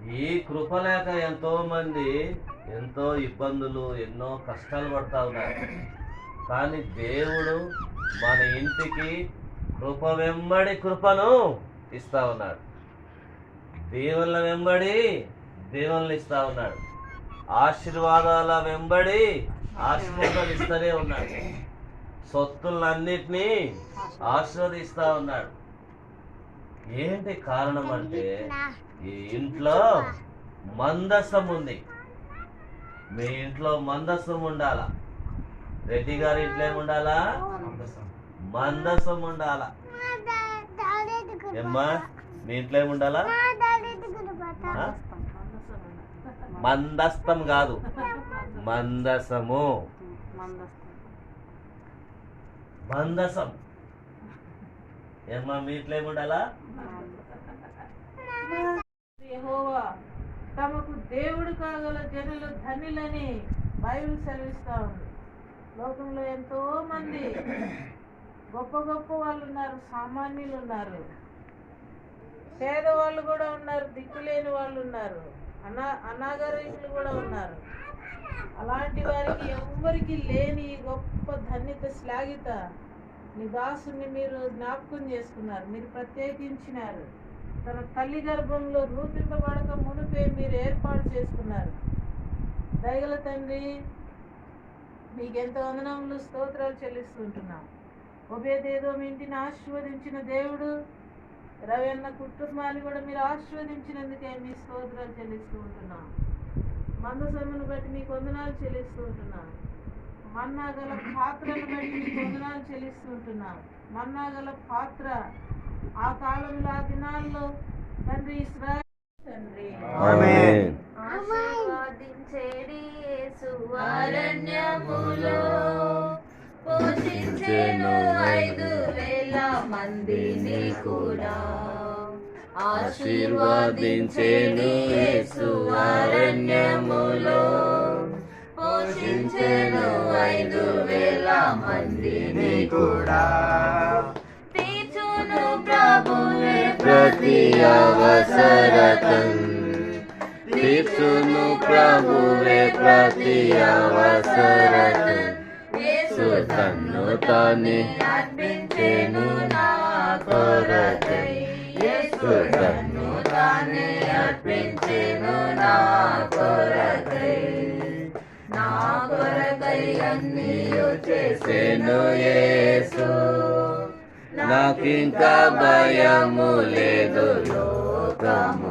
ఈ కృప లేక ఎంతో మంది ఎంతో ఇబ్బందులు ఎన్నో కష్టాలు పడతా ఉన్నారు. కానీ దేవుడు మన ఇంటికి కృప వెంబడి కృపను ఇస్తా ఉన్నాడు. దేవుళ్ళ వెంబడి దేవుళ్ళని ఇస్తా ఉన్నాడు. ఆశీర్వాదాల వెంబడి ఆశీర్వాదాలు ఇస్తూనే ఉన్నాడు. సొత్తులన్నిటినీ ఆశీర్వదిస్తా ఉన్నాడు. ఏంటి కారణం అంటే ఈ ఇంట్లో మందసం ఉంది. మీ ఇంట్లో మందసం ఉండాలా? రెడ్డి గారి ఇంట్లో ఏముండాలా? మందసం ఉండాలా? ఏమ్మా మీ ఇంట్లో ఏముండాలా? మందస్తం కాదు, మందసము. మందసం. ఏమ్మా మీ ఇంట్లో ఏముండాలా? యెహోవా తమకు దేవుడు కాగల జనులు ధన్యులని బైబిల్ సెలవిస్తా ఉంది. లోకంలో ఎంతో మంది గొప్ప గొప్ప వాళ్ళు ఉన్నారు, సామాన్యులు ఉన్నారు, పేదవాళ్ళు కూడా ఉన్నారు, దిక్కులేని వాళ్ళు ఉన్నారు, అనాగరికులు కూడా ఉన్నారు. అలాంటి వారికి ఎవ్వరికి లేని గొప్ప ధన్యత, శ్లాఘిత నీ దాసుని మీరు జ్ఞాపకం చేసుకున్నారు, మీరు ప్రత్యేకించినారు. తన తల్లి గర్భంలో రూపింపబడక మునిపే మీరు ఏర్పాటు చేసుకున్నారు. దయగల తండ్రి, మీకెంతో వందనములు, స్తోత్రాలు చెల్లిస్తుంటున్నాం. ఒబేదేదో మీ ఇంటిని ఆశీర్వదించిన దేవుడు, రవి అన్న కుటుంబాన్ని కూడా మీరు ఆశీర్వదించినందుకే మీ స్తోత్రాలు చెల్లిస్తూ ఉంటున్నాం. మందసమును బట్టి మీకు వందనాలు చెల్లిస్తూ ఉంటున్నాం. మన్నా గల పాత్రను బట్టి మీకు వందనాలు చెల్లిస్తూ ఉంటున్నాం. మన్నా గల పాత్ర ఆ కాలంలో, ఆ దినాల్లో తండ్రి ఇశ్రాయేలు తండ్రి ఆశీర్వదించేడి యేసు అరణ్యములో పోషించెను 5,000 మందిని కూడా. ఆశీర్వదించెను యేసు అరణ్యములో పోషించెను 5,000 మందిని కూడా. ప్రభువే ప్రతి అవసరతం, తీర్చును ప్రభువే ప్రతి అవసరతం. యేసు తన్ను తానే అర్పించెను నా కొరకై, యేసు తన్ను తానే అర్పించెను నా కొరకై. నా కొరకై అన్నీయు చేసెను యేసు, నాకింకా భయము లేదు లోకము